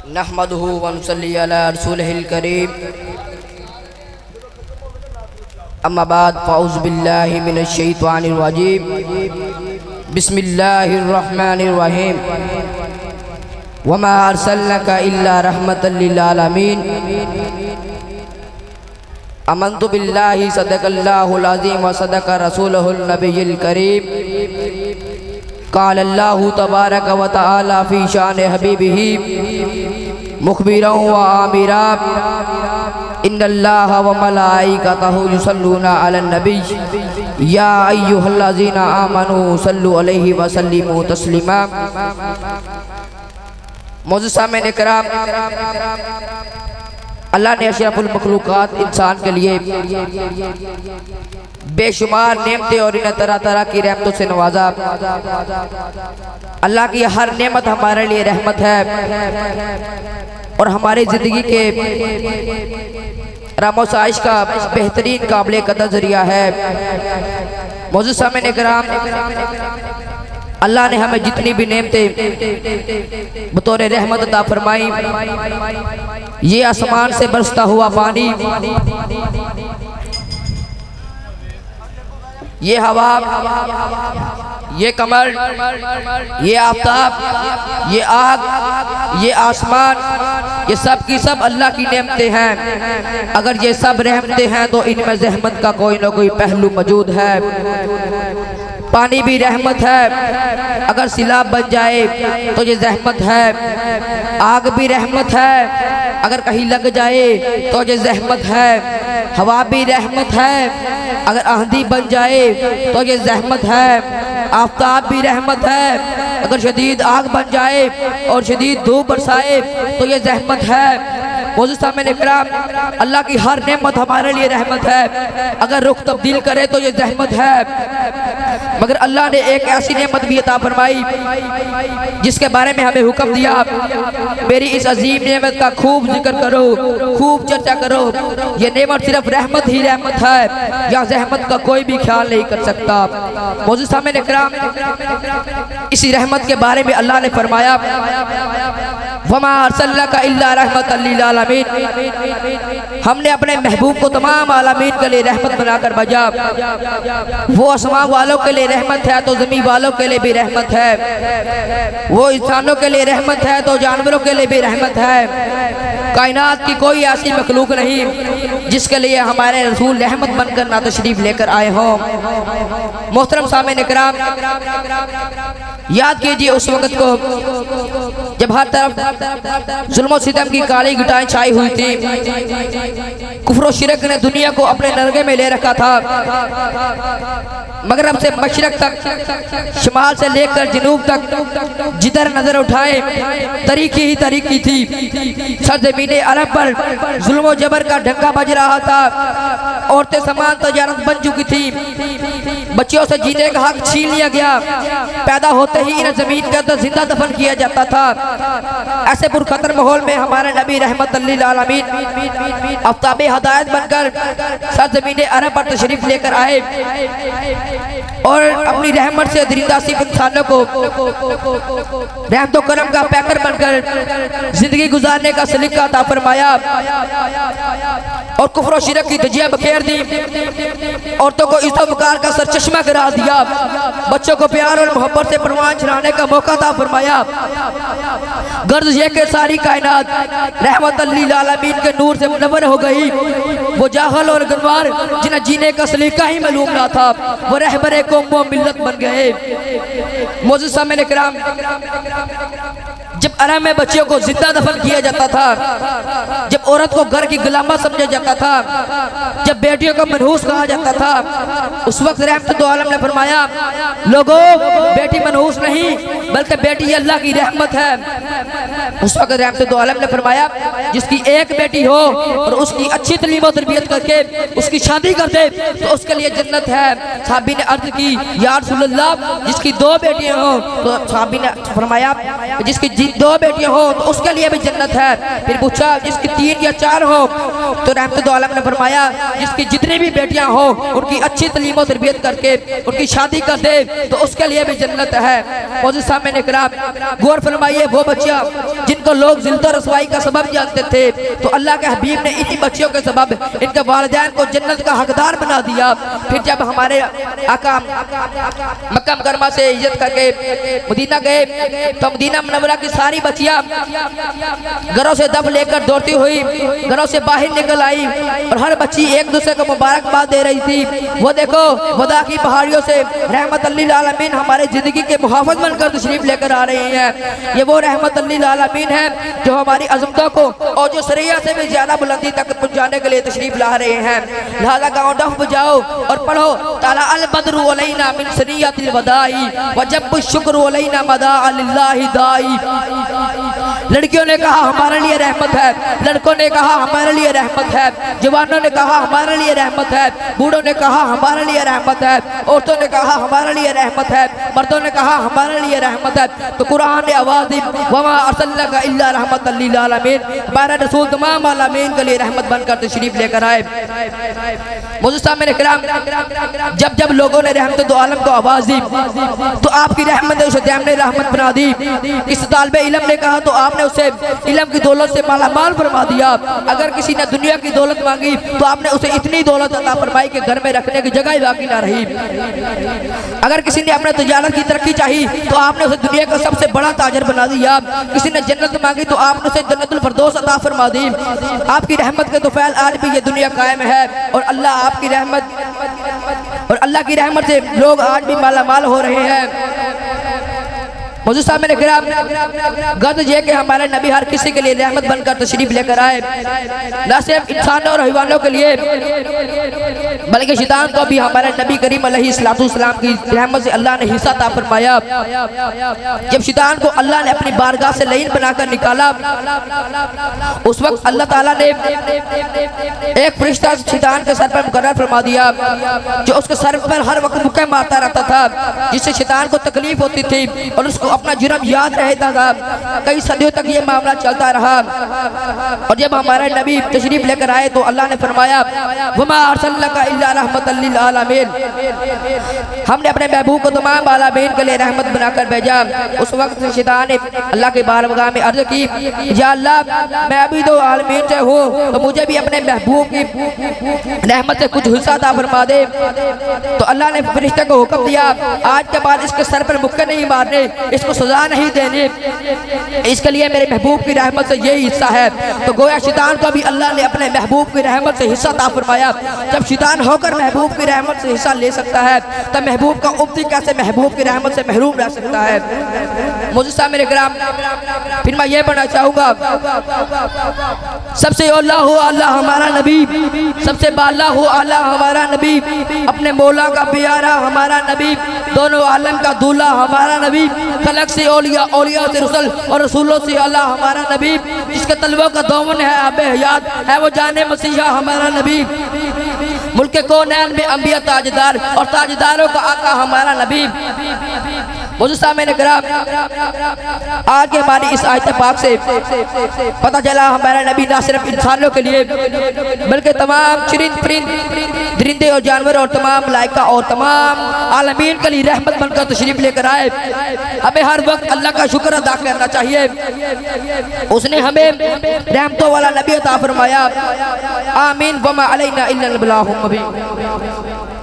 नहमदुहु व नसल्ली अला रसूलिहिल करीम। अम्मा बाद फ़अऊज़ु बिल्लाहि मिनश शैतानिर रजीम। बिस्मिल्लाहिर रहमानिर रहीम। वमा अरसलनाका इल्ला रहमतल लिल आलमीन। अमन्तु बिल्लाहि सदक़ल्लाहुल अज़ीम व सदक़ रसूलुहुन नबिय्युल करीम। क़ाल अल्लाहु तबारक व तआला फ़ी शान हबीबिही मुख़बिरन व आमिरा इन्नल्लाहा व मलाइकतहु युसल्लूना अलन नबी या अय्युहल्लज़ीना आमनू सल्लु अलैहि व सल्लिमू तस्लीमा। मौजूद सामईन किराम, अल्लाह ने अशरफुल मखलूक़ात इंसान के लिए बेशुमार नेमतें और इन्हें तरह तरह की रहमतों से नवाजा। अल्लाह की हर नेमत हमारे लिए रहमत है और हमारी ज़िंदगी के रामोसाइश का बेहतरीन काबिल कदर जरिया है। मौजूद सामईन किराम, अल्लाह ने हमें जितनी भी नेमतें बतौर रहमत अता फरमाई, ये आसमान से बरसता हुआ पानी, ये हवा, ये कमर, ये आफताब, ये आग, ये आसमान, ये सब की सब अल्लाह की नेमतें हैं। अगर ये सब रहमतें हैं तो इनमें रहमत का कोई ना कोई पहलू मौजूद है। पानी भी रहमत है, अगर सिलाब बन जाए तो ये रहमत है। आग भी रहमत है, अगर कहीं लग जाए तो ये रहमत है। हवा भी रहमत है, अगर आंधी बन जाए तो ये रहमत है। आफताब भी रहमत है, अगर शदीद आग बन जाए और शदीद धूप बरसाए तो ये रहमत है। मौजूद सामईन किराम, अल्लाह की हर नेमत हमारे लिए रहमत है। अगर रुख तब्दील करे तो ये रहमत है, मगर अल्लाह ने एक ऐसी नेमत भी अता फरमाई जिसके बारे में हमें हुक्म दिया, मेरी इस अजीम नेमत का खूब जिक्र करो, खूब चर्चा करो। ये नेमत सिर्फ रहमत ही रहमत है, या रहमत का कोई भी ख्याल नहीं कर सकता। मौजूद सामईन किराम, इसी रहमत के बारे में अल्लाह ने फरमाया, वमा अरसलनाका इल्ला रहमतल लिल आलमीन। हमने अपने महबूब को तमाम आलमीन के लिए रहमत बनाकर भेजा। वो आसमान वालों के लिए रहमत है तो ज़मीन वालों के लिए भी रहमत है। वो इंसानों के लिए रहमत है तो जानवरों के लिए भी रहमत है। कायनात की कोई ऐसी मखलूक नहीं जिसके लिए हमारे रसूल रहमत बनकर ना तशरीफ लेकर आए हों। मोहतरम सामईन किराम, याद कीजिए उस वक़्त को जब हर तरफ जुल्म सितम की काली घटाएं छाई हुई थी। कुफ्र और शिरक ने दुनिया को अपने नरगे में ले रखा था। मगरब से मशरक तक, शुमाल से लेकर जनूब तक जिधर नजर उठाए तरीकी ही तरीकी थी। सरजमीने अरब पर जुल्म और जबर का डंका बज रहा था। औरतें समान तजारत बन चुकी थी। बच्चियों से जीने का हक छीन लिया गया। पैदा होते ही इन्हें जमीन के अंदर जिंदा दफन किया जाता था। ऐसे पुरखतर माहौल में हमारे नबी रहमतल लिल आलमीन आफ्ताबे हिदायत बनकर सरजमीने अरब पर तशरीफ लेकर आए और अपनी रहमत से दरिंदा सिर्फ इंसानों को रहमत करम का पैकर बनकर जिंदगी गुजारने का सलीका अता फरमाया और कुफ्र और शिरक की धज्जियां बखेर दी। औरतों को इज्जत वक़ार का सरचश्मा करार दिया। बच्चों को प्यार और मोहब्बत से परवान चढ़ाने का मौका अता फरमाया। गर्ज ये के सारी कायनात रहमतल लिल आलमीन के नूर से मुनव्वर हो गई। वो जाहल और गनवार जिन्हें जीने का सलीका ही मालूम ना था, वो रहबरे कौम व मिल्लत बन गए। मौजूद सामईन किराम, जब अरब में बच्चियों को जिंदा दफन किया जाता था, जब औरत को घर की गुलामा समझा जाता था, जब बेटियों को मनहूस कहा जाता था, उस वक्त रहमत दो आलम ने फरमाया, लोगों, बेटी मनहूस नहीं बल्कि बेटी अल्लाह की रहमत है। उस वक्त रहमत दो आलम ने फरमाया, जिसकी एक बेटी हो और उसकी अच्छी तालीम और तरबियत करके उसकी शादी कर दे तो उसके लिए जन्नत है। साहबी ने अर्ज की, या रसूलल्लाह, जिसकी दो बेटियां हो तो साहबी ने फरमाया, जिसकी दो बेटियां हो तो उसके लिए भी जन्नत है। फिर पूछा, जिसकी 3 या 4 हो तो रहमत दो आलम ने फरमाया, जिसकी जितनी भी बेटियां हो उनकी अच्छी तालीम और तरबियत करके उनकी शादी कर दे तो उसके लिए भी जन्नत है। मौजूद सामईन किराम, गौर फरमाइए, वो बच्चियां जिनको लोग जिल्दो रसवाई का सबब जानते थे, तो अल्लाह के हबीब ने इन्हीं बच्चियों के सबब इनके वालिदैन को जन्नत का हकदार बना दिया। फिर जब हमारे आका मक्का मुकर्रमा से हिजरत करके मदीना गए, तो मदीना मुनव्वरा की सारी बच्चियां घरों से दब लेकर दौड़ती हुई घरों से बाहर निकल आई और हर बच्ची एक दूसरे को मुबारकबाद दे रही थी। वो देखो वदा की पहाड़ियों से रहमत लिल आलमीन हमारे जिंदगी के मुहाफ़िज़ बनकर तशरीफ लेकर आ रही हैं। ये वो रहमत लिल आलमीन है जो हमारी अज़मतों को और जो सरैया से भी ज्यादा बुलंदी तक पहुंचाने के लिए तशरीफ ला रहे हैं। लिहाजा गाँव डफ बजाओ और पढ़ो ताला अल बद्रु अलैना मिन सनियतिल वदाई वजब शुक्र अलैना मदा लिल्लाहि दाई। लड़कियों ने कहा हमारे लिए रहमत है, लड़कों ने कहा हमारे लिए रहमत है, जवानों ने कहा हमारे लिए रहमत है, बूढ़ों ने कहा हमारे लिए रहमत है, औरतों ने कहा हमारे लिए रहमत है, मर्दों ने कहा हमारे लिए रहमत है। तो कुरान ने आवाज़ दी वमा अर्सलनाका इल्ला रहमतल लिल आलमीन, हमारा रसूल तमाम आलमीन के लिए रहमत बनकर तशरीफ लेकर आए। मुझे मेरे किराम, जब जब लोगों ने रहमत दो आलम को आवाज़ दी तो आपकी रहमत ने उसे दामने रहमत बना दी। किस तालिबे इल्म ने कहा तो आपने उसे इल्म की दौलत से मालामाल फरमा दिया। अगर किसी ने दुनिया की दौलत मांगी तो आपने उसे इतनी दौलत अता फरमाई कि घर में रखने की जगह ही बाकी ना रही। अगर किसी ने अपने तिजारत की तरक्की चाहिए तो आपने उसे दुनिया का सबसे बड़ा ताजर बना दिया। किसी ने जन्नत मांगी तो आपने उसे जन्नतुल फिरदौस अता फरमा दी। आपकी रहमत के तौफील आज भी ये दुनिया कायम है और अल्लाह आपकी रहमत और अल्लाह की रहमत से लोग आज भी मालामाल हो रहे हैं। मौजूद साहब मेरे गिराम, गर्द ये कि हमारे नबी हर किसी के लिए रहमत बनकर तशरीफ लेकर आए, न सिर्फ इंसानों और हैवानों के लिए बल्कि शैतान को भी हमारे नबी करीम अलैहिस्सलाम की रहमत से अल्लाह ने हिस्सा अता फरमाया। जब शैतान को अल्लाह ने अपनी बारगाह से लईन बनाकर निकाला, उस वक्त अल्लाह ताला ने एक फरिश्ता शैतान के सर पर मुकर्रर फरमा दिया जो उसके सर पर हर वक्त मुक्के मारता रहता था, जिससे शैतान को तकलीफ होती थी और उसको अपना जुर्म याद रहता था। कई सदियों तक ये मामला चलता रहा और जब हमारे नबी तशरीफ लेकर आए तो अल्लाह ने फरमाया वमा अर्सलनाका इल्ला रहमतल लिल आलमीन, हमने अपने महबूब को तमाम आलमीन के लिए रहमत बनाकर भेजा। उस वक्त शैतान ने अल्लाह के बारगाह में अर्ज की या अल्लाह मैं अभी तो आलमीन से हूँ तो मुझे भी अपने महबूब की रहमत से कुछ हिस्सा अता फरमा दे। तो अल्लाह ने फरिश्ते को हुक्म दिया आज के बाद इसके सर पर मुक्के नहीं मारने, इसको सजा नहीं देने, इसके लिए मेरे महबूब की रहमत से यही हिस्सा है। तो गोया शैतान को भी अल्लाह ने अपने महबूब की रहमत से हिस्सा अता फरमाया। जब शैतान होकर महबूब की रहमत से हिस्सा ले सकता है तब महबूब का उम्मती कैसे महबूब की रहमत से महरूम रह सकता है। मुझे साहब मेरे ग्राम, फिर मैं ये पढ़ना चाहूँगा सबसे औला हो अल्लाह हमारा नबी, सबसे बाला हो अल्लाह हमारा नबी, अपने मौला का प्यारा हमारा नबी, दोनों आलम का दूल्हा हमारा नबी, खलक से औलिया, औलिया से रसूल और रसूलों से अल्लाह हमारा नबी, जिसके तलवों का दौमन है आबे हयात है वो जाने मसीहा हमारा नबी, मुल्क कौनैन में अंबिया ताजदार और ताजदारों का आका हमारा नबी। मुझे सामने कराम, आगे हमारी इस आयत पाक से पता चला हमारा नबी ना सिर्फ इंसानों के लिए बल्कि तमाम चरिंद परिंद दरिंदे और जानवर और तमाम मलाइका और तमाम आलमीन के लिए रहमत बनकर तशरीफ लेकर आए। हमें हर वक्त अल्लाह का शुक्र अदा करना चाहिए, उसने हमें रहमतों वाला नबी अता फरमाया। आमीन वमा अलैना इल्लल बलागुल मुबीन।